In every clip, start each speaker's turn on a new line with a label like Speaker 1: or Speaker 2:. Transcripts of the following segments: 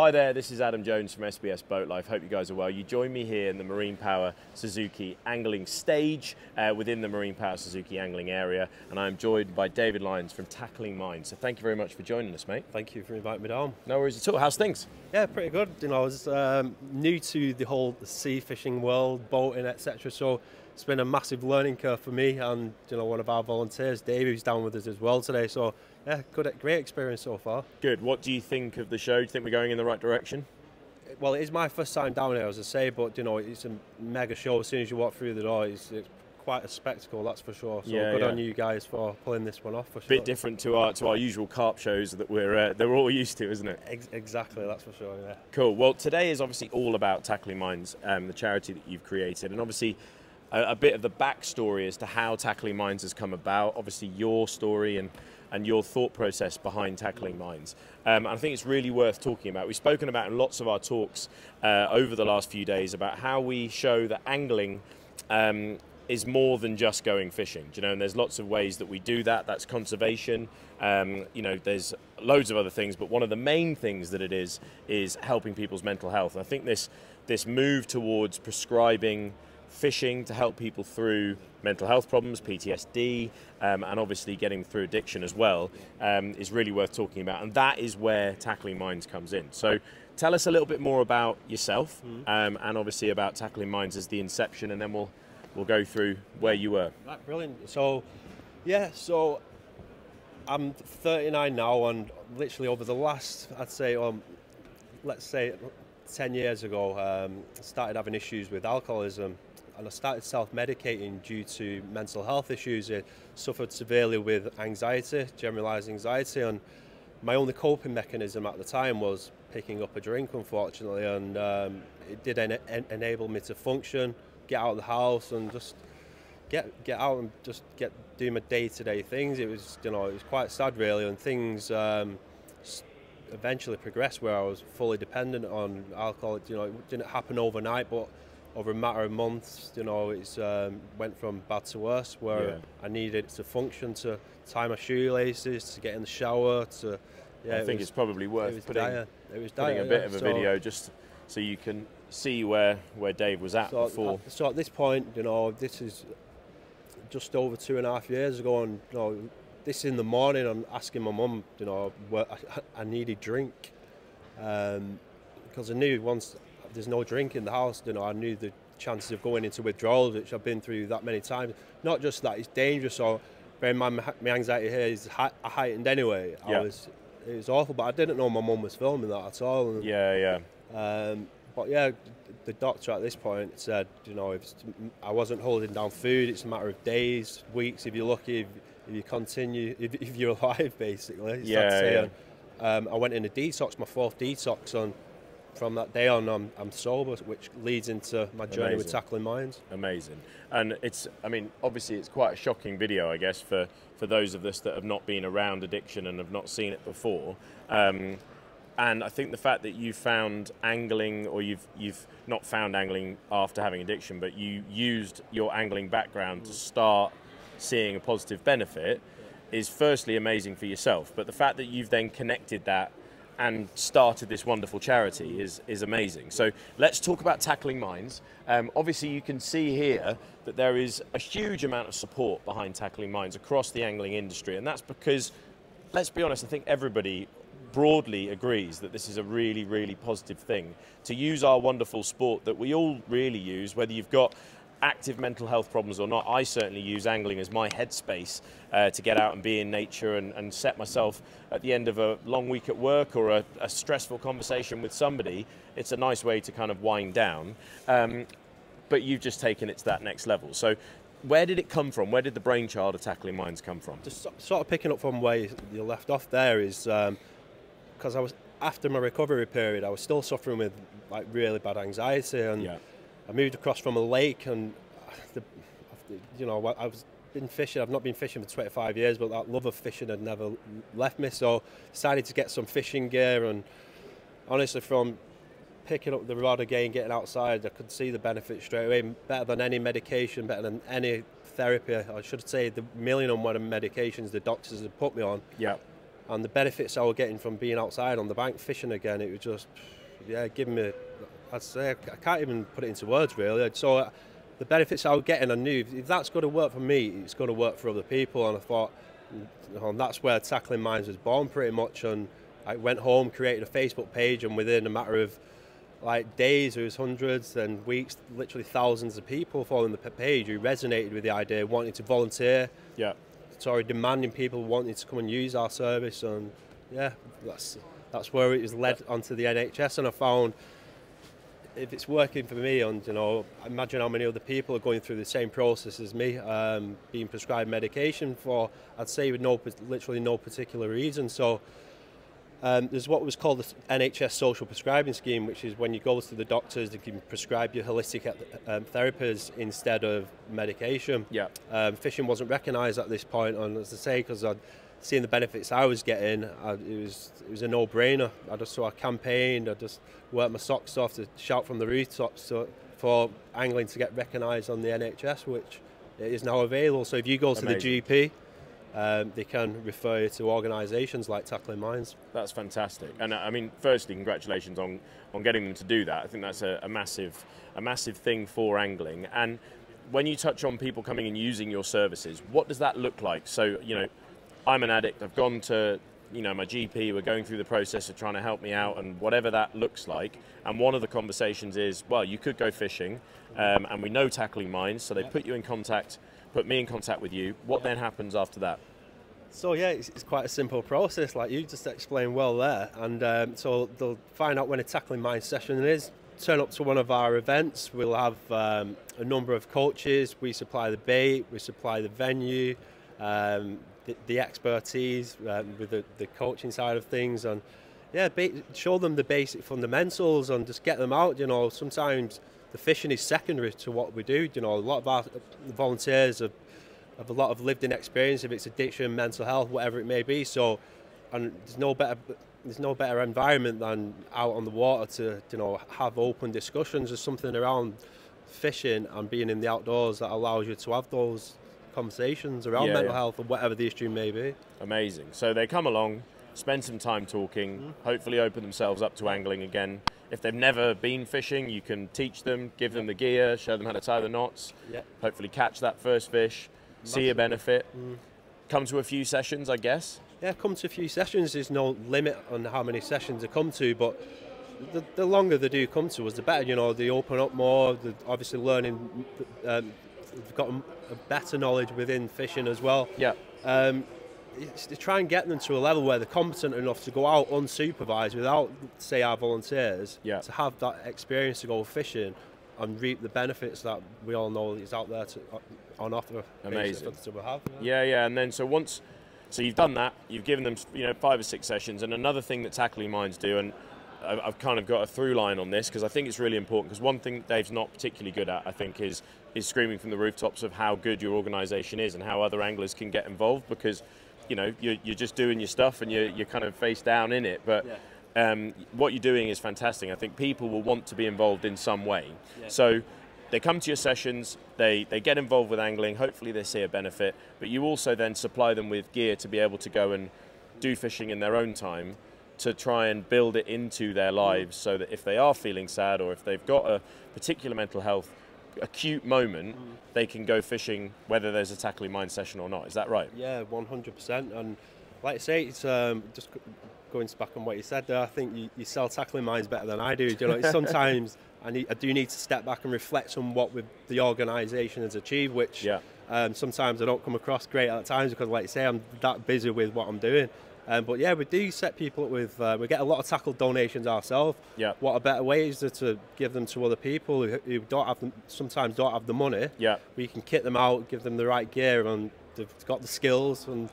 Speaker 1: Hi there, this is Adam Jones from SBS Boat Life. Hope you guys are well. You join me here in the Marine Power Suzuki angling stage within the Marine Power Suzuki angling area, and I'm joined by David Lyons from Tackling Minds. So thank you very much for joining us, mate.
Speaker 2: Thank you for inviting me down.
Speaker 1: No worries at all. How's things?
Speaker 2: Yeah, pretty good. You know, I was new to the whole sea fishing world, boating, etc. So it's been a massive learning curve for me, and you know, one of our volunteers, Dave, who's down with us as well today. So yeah, great experience so far.
Speaker 1: Good. What do you think of the show? Do you think we're going in the right direction?
Speaker 2: Well, it is my first time down here, as I say, but you know, it's a mega show. As soon as you walk through the door, it's quite a spectacle, that's for sure. So good on you guys for pulling this one off, for sure.
Speaker 1: Bit different to our usual carp shows that we're all used to, isn't it?
Speaker 2: Exactly, that's for sure. Yeah.
Speaker 1: Cool. Well, today is obviously all about Tackling Minds, the charity that you've created, and obviously a bit of the backstory as to how Tackling Minds has come about. Obviously, your story and your thought process behind Tackling Minds. And I think it's really worth talking about. We've spoken about in lots of our talks over the last few days about how we show that angling is more than just going fishing. You know, and there's lots of ways that we do that. That's conservation. You know, there's loads of other things, but one of the main things that it is helping people's mental health. And I think this move towards prescribing fishing to help people through mental health problems, PTSD, and obviously getting through addiction as well, is really worth talking about. And that is where Tackling Minds comes in. So tell us a little bit more about yourself, and obviously about Tackling Minds as the inception, and then we'll go through where you were.
Speaker 2: Right, brilliant. So yeah, so I'm 39 now, and literally over the last, I'd say, let's say 10 years ago, started having issues with alcoholism. And I started self-medicating due to mental health issues. I suffered severely with anxiety, generalised anxiety, and my only coping mechanism at the time was picking up a drink, unfortunately, and it did enable me to function, get out of the house, and just get out and just do my day-to-day things. It was, you know, it was quite sad, really, and things eventually progressed where I was fully dependent on alcohol. You know, it didn't happen overnight, but over a matter of months, you know, it's went from bad to worse, where I needed to function, to tie my shoelaces, to get in the shower, to... Yeah,
Speaker 1: I think it's probably worth putting a bit of a video just so you can see where Dave was at before.
Speaker 2: So at this point, you know, this is just over 2.5 years ago, and you know, this in the morning, I'm asking my mum, you know, where I needed drink, because I knew once there's no drink in the house, you know, I knew the chances of going into withdrawal, which I've been through that many times. Not just that it's dangerous, or bear in mind my anxiety here is heightened anyway.
Speaker 1: Yeah.
Speaker 2: It was awful, but I didn't know my mum was filming that at all. And, but yeah, the doctor at this point said, you know, if I wasn't holding down food, it's a matter of days, weeks, if you're lucky, if you continue, if you're alive, basically. I went in a detox, my 4th detox, and from that day on, I'm sober, which leads into my journey with Tackling Minds.
Speaker 1: Amazing. And it's, I mean, obviously it's quite a shocking video, I guess, for those of us that have not been around addiction and have not seen it before. And I think the fact that you found angling, or you've not found angling after having addiction, but you used your angling background to start seeing a positive benefit is firstly amazing for yourself. But the fact that you've then connected that and started this wonderful charity is amazing. So let's talk about Tackling Minds. Obviously you can see here that there is a huge amount of support behind Tackling Minds across the angling industry, and that's because, let's be honest, I think everybody broadly agrees that this is a really, really positive thing to use our wonderful sport that we all really use, whether you've got active mental health problems or not. I certainly use angling as my headspace to get out and be in nature and set myself at the end of a long week at work or a stressful conversation with somebody. It's a nice way to kind of wind down, but you've just taken it to that next level. So where did it come from? Where did the brainchild of Tackling Minds come from?
Speaker 2: Just sort of picking up from where you left off there is because I was, after my recovery period, I was still suffering with like really bad anxiety, and I moved across from a lake, and you know, I've been fishing. I've not been fishing for 25 years, but that love of fishing had never left me. So decided to get some fishing gear, and honestly, from picking up the rod again, getting outside, I could see the benefits straight away. Better than any medication, better than any therapy. I should say the million and one medications the doctors had put me on.
Speaker 1: Yeah.
Speaker 2: and the benefits I was getting from being outside on the bank fishing again, it was just, yeah, giving me, I'd say, I can't even put it into words really. So the benefits I was getting, I knew if that's going to work for me, it's going to work for other people. And I thought, and that's where Tackling Minds was born pretty much. And I went home, created a Facebook page, and within a matter of like days, there was hundreds, and weeks, literally thousands of people following the page who resonated with the idea, wanting to volunteer.
Speaker 1: Yeah.
Speaker 2: Sorry, demanding people wanting to come and use our service, and yeah, that's where it was led onto the NHS. And I found if it's working for me, and you know, imagine how many other people are going through the same process as me, being prescribed medication for, I'd say, with literally no particular reason. So there's what was called the NHS social prescribing scheme, which is when you go to the doctors, they can prescribe you holistic therapies instead of medication.
Speaker 1: Yeah.
Speaker 2: Fishing wasn't recognised at this point, and as I say, because I'd seen the benefits I was getting, it was a no-brainer. I campaigned, I just worked my socks off to shout from the rooftops for angling to get recognised on the NHS, which it is now available. So if you go to the GP, they can refer you to organisations like Tackling Minds.
Speaker 1: That's fantastic. And I mean, firstly, congratulations on getting them to do that. I think that's a massive thing for angling. And when you touch on people coming and using your services, what does that look like? So, you know, I'm an addict, I've gone to, you know, my GP, we're going through the process of trying to help me out, and whatever that looks like. And one of the conversations is, well, you could go fishing, and we know Tackling Minds, so they put me in contact with you. What then happens after that?
Speaker 2: So yeah, it's quite a simple process, like you just explained well there. And so they'll find out when a Tackling Minds session is, turn up to one of our events. We'll have a number of coaches. We supply the bait, we supply the venue, the expertise with the coaching side of things, and yeah, show them the basic fundamentals and just get them out. You know, sometimes the fishing is secondary to what we do. You know, a lot of our volunteers have a lot of lived in experience, if it's addiction, mental health, whatever it may be. So, and there's no better environment than out on the water to, you know, have open discussions. There's something around fishing and being in the outdoors that allows you to have those conversations around mental health or whatever the issue may be.
Speaker 1: Amazing. So they come along, spend some time talking, hopefully open themselves up to angling again. If they've never been fishing, you can teach them, give them the gear, show them how to tie the knots, hopefully catch that first fish, see a benefit. Come to a few sessions, I guess.
Speaker 2: Yeah, come to a few sessions. There's no limit on how many sessions they come to, but the longer they do come to us, the better. You know, they open up more. They're obviously learning. They've got a better knowledge within fishing as well.
Speaker 1: Yeah.
Speaker 2: It's to try and get them to a level where they're competent enough to go out unsupervised without, say, our volunteers, to have that experience to go fishing and reap the benefits that we all know is out there on offer.
Speaker 1: Amazing.
Speaker 2: To have.
Speaker 1: Yeah. And then so you've done that, you've given them, you know, 5 or 6 sessions, and another thing that Tackling Minds do, and I've kind of got a through line on this because I think it's really important, because one thing Dave's not particularly good at, I think, is screaming from the rooftops of how good your organisation is and how other anglers can get involved, because, you know, you're just doing your stuff and you're kind of face down in it. But what you're doing is fantastic. I think people will want to be involved in some way. Yeah. So they come to your sessions, they get involved with angling, hopefully they see a benefit, but you also then supply them with gear to be able to go and do fishing in their own time, to try and build it into their lives, so that if they are feeling sad or if they've got a particular mental health acute moment, they can go fishing whether there's a Tackling Minds session or not. Is that right?
Speaker 2: Yeah, 100%. And like I say, it's just going back on what you said there, I think you sell Tackling Minds better than I do. You know, sometimes I do need to step back and reflect on what the organisation has achieved, which sometimes I don't come across great at times, because like you say, I'm that busy with what I'm doing. But yeah, we do set people up with, we get a lot of tackle donations ourselves. Yeah. What a better way is to give them to other people who sometimes don't have the money. Yeah. We can kit them out, give them the right gear, and they've got the skills, and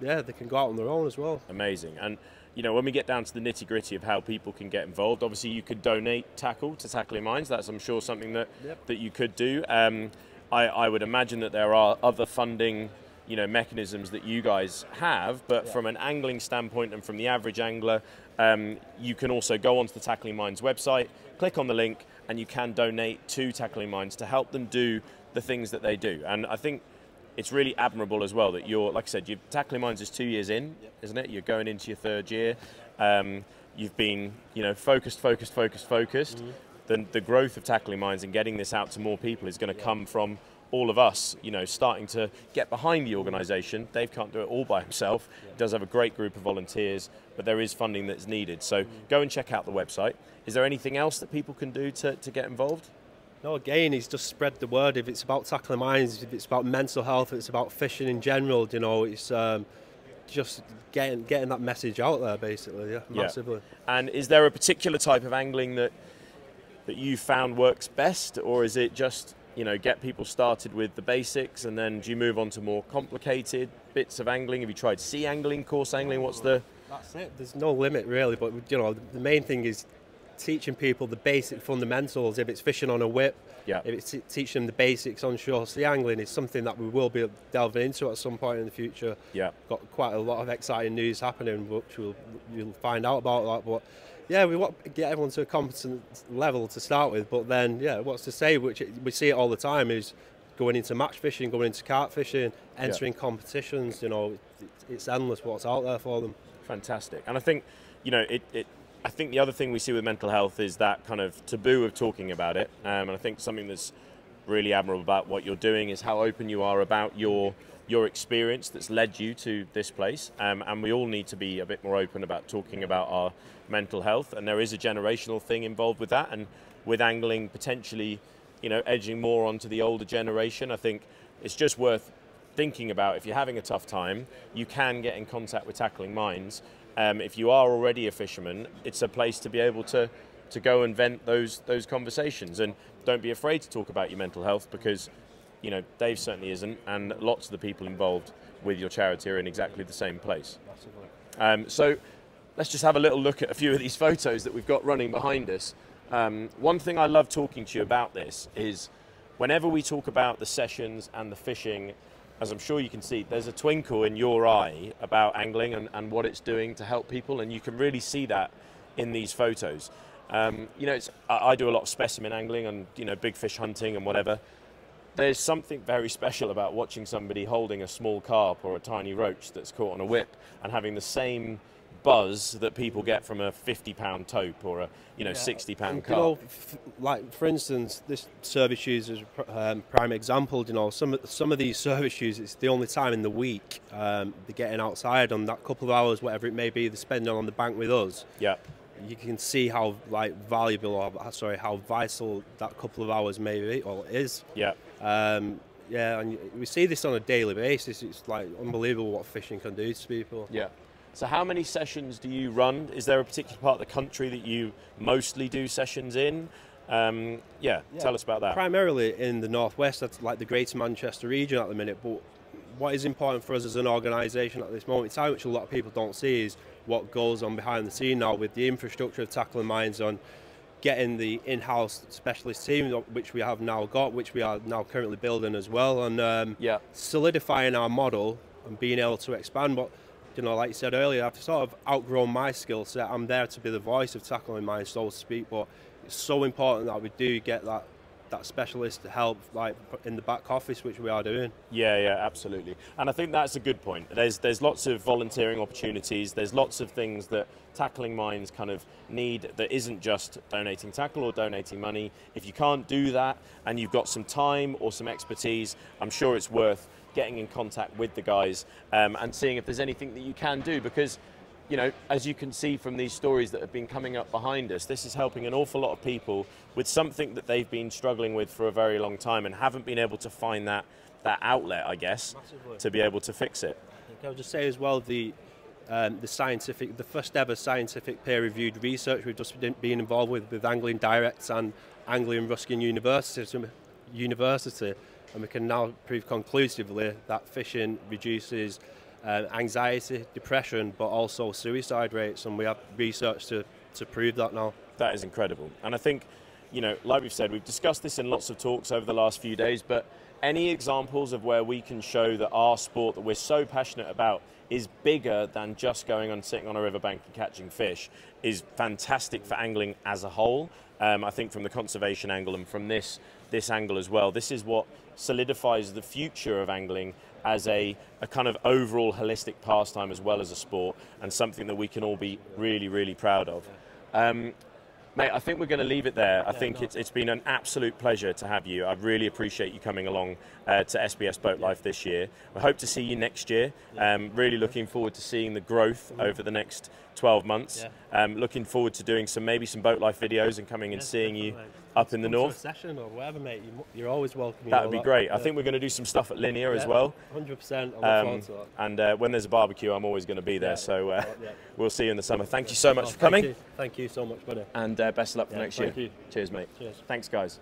Speaker 2: yeah, they can go out on their own as well. Amazing.
Speaker 1: And you know, when we get down to the nitty gritty of how people can get involved, obviously you could donate tackle to Tackling Minds. That's, I'm sure, something that you could do. I would imagine that there are other funding, you know, mechanisms that you guys have, but from an angling standpoint and from the average angler, you can also go onto the Tackling Minds website, click on the link, and you can donate to Tackling Minds to help them do the things that they do. And I think it's really admirable as well that you're, like I said, Tackling Minds is 2 years in, isn't it? You're going into your 3rd year. You've been, focused. The growth of Tackling Minds and getting this out to more people is going to come from all of us, starting to get behind the organisation. Dave can't do it all by himself. He does have a great group of volunteers, but there is funding that's needed. So go and check out the website. Is there anything else that people can do to get involved?
Speaker 2: No, again, he's just spread the word. If it's about Tackling Minds, if it's about mental health, if it's about fishing in general, it's just getting that message out there, basically, massively.
Speaker 1: And is there a particular type of angling that you found works best, or is it just get people started with the basics, and then do you move on to more complicated bits of angling? Have you tried sea angling, course angling?
Speaker 2: That's it. There's no limit really, but the main thing is teaching people the basic fundamentals. If it's fishing on a whip, if it's teaching them the basics on shore sea angling, is something that we will be delving into at some point in the future. Got quite a lot of exciting news happening, which you'll find out about that. But we want to get everyone to a competent level to start with, but then, what's to say, which we see it all the time, is going into match fishing, going into carp fishing, entering competitions. It's endless what's out there for them.
Speaker 1: Fantastic. And I think, I think the other thing we see with mental health is that kind of taboo of talking about it. And I think something that's really admirable about what you're doing is how open you are about your experience that's led you to this place. And we all need to be a bit more open about talking about our mental health. And there is a generational thing involved with that. And with angling potentially, edging more onto the older generation, I think it's just worth thinking about. If you're having a tough time, you can get in contact with Tackling Minds. If you are already a fisherman, it's a place to be able to go and vent those conversations. And don't be afraid to talk about your mental health, because Dave certainly isn't, and lots of the people involved with your charity are in exactly the same place. So let's just have a little look at a few of these photos that we've got running behind us. One thing I love talking to you about this is whenever we talk about the sessions and the fishing, as I'm sure you can see, there's a twinkle in your eye about angling and what it's doing to help people, and you can really see that in these photos. I do a lot of specimen angling and big fish hunting and whatever. There's something very special about watching somebody holding a small carp or a tiny roach that's caught on a whip and having the same buzz that people get from a 50-pound tope or a 60-pound carp.
Speaker 2: Like for instance, this service shoes is a prime example. Some of these service shoes, it's the only time in the week they're getting outside on that couple of hours, whatever it may be, they're spending on the bank with us. You can see how valuable, or how vital that couple of hours may be, or is. And we see this on a daily basis. It's unbelievable what fishing can do to people.
Speaker 1: So how many sessions do you run? Is there a particular part of the country that you mostly do sessions in? Tell us about that.
Speaker 2: Primarily in the northwest, that's like the Greater Manchester region at the minute. But what is important for us as an organisation at this moment in time, which a lot of people don't see, is what goes on behind the scene now with the infrastructure of Tackling Minds on getting the in-house specialist team, which we have now got, which we are now currently building as well, and solidifying our model and being able to expand. But like you said earlier, I've sort of outgrown my skill set. I'm there to be the voice of Tackling Minds, so to speak, but it's so important that we do get that specialist to help in the back office, which we are doing.
Speaker 1: Absolutely. And I think that's a good point. There's lots of volunteering opportunities. There's lots of things that Tackling Minds kind of need that isn't just donating tackle or donating money. If you can't do that and you've got some time or some expertise, I'm sure it's worth getting in contact with the guys and seeing if there's anything that you can do, because as you can see from these stories that have been coming up behind us, this is helping an awful lot of people with something that they've been struggling with for a very long time and haven't been able to find that outlet, I guess, to be able to fix it.
Speaker 2: I'll just say as well, the first ever scientific peer-reviewed research we've just been involved with Angling Direct and Anglia and Ruskin University, and we can now prove conclusively that fishing reduces anxiety, depression, but also suicide rates, and we have research to prove that now.
Speaker 1: That is incredible. And I think, you know, like we've said, we've discussed this in lots of talks over the last few days, but any examples of where we can show that our sport that we're so passionate about is bigger than just going and sitting on a riverbank and catching fish is fantastic for angling as a whole. I think from the conservation angle and from this angle as well, this is what solidifies the future of angling as a kind of overall holistic pastime as well as a sport, and something that we can all be really, really proud of. Mate, I think we're going to leave it there. I think it's been an absolute pleasure to have you. I really appreciate you coming along to SBS Boat Life this year. We hope to see you next year. Really looking forward to seeing the growth over the next 12 months. Looking forward to doing maybe some Boat Life videos and coming and seeing you up in the north.
Speaker 2: A session or whatever, mate. You're always welcome.
Speaker 1: That would be great. I think we're going to do some stuff at Linear as well.
Speaker 2: 100%. I look forward to that.
Speaker 1: And when there's a barbecue, I'm always going to be there. So we'll see you in the summer. Thank you so much for coming.
Speaker 2: Thank you so much, buddy.
Speaker 1: And best of luck for next year.
Speaker 2: Thank you.
Speaker 1: Cheers, mate.
Speaker 2: Cheers.
Speaker 1: Thanks, guys.